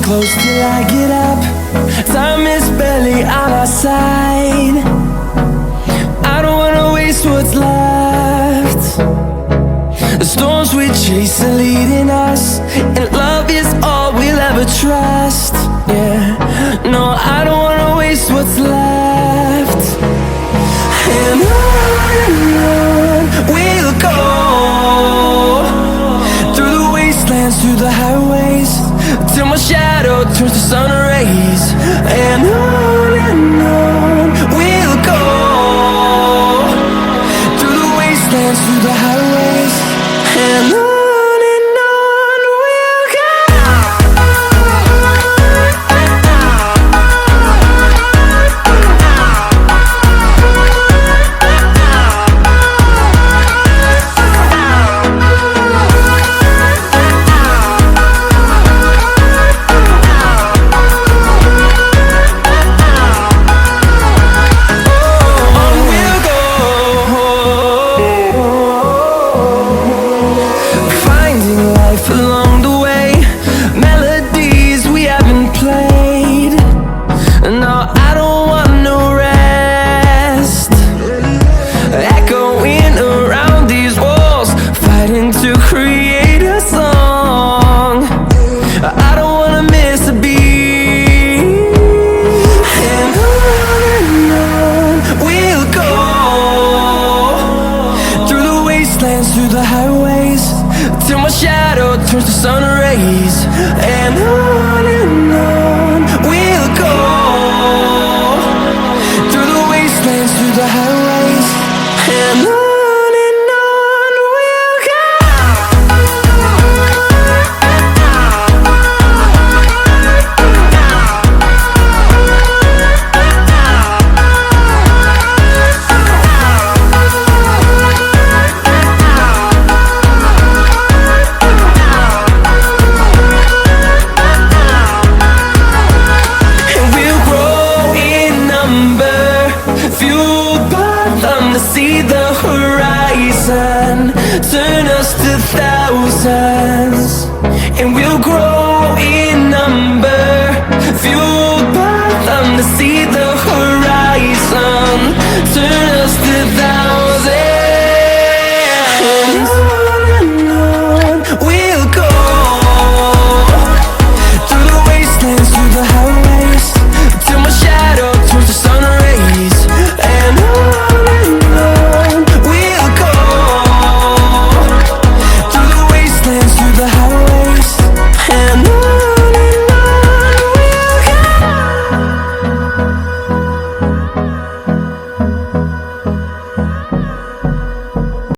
close till I get up. Time is barely on our side. I don't wanna waste what's left. The storms we chase are leading us, and love is all we'll ever trust. Yeah, no, I don't wanna waste what's left. And on we'll go, through the wastelands, through the highways, till my shadow turns to sun rays. And on we'll go, through the wastelands, through the highways, and on we'll go. Through the highways, till my shadow turns to sun rays. And on we'll go, through the wastelands, through the highways, and on we'll go. See the horizon turn us to thousands, and we'll grow in number, fuel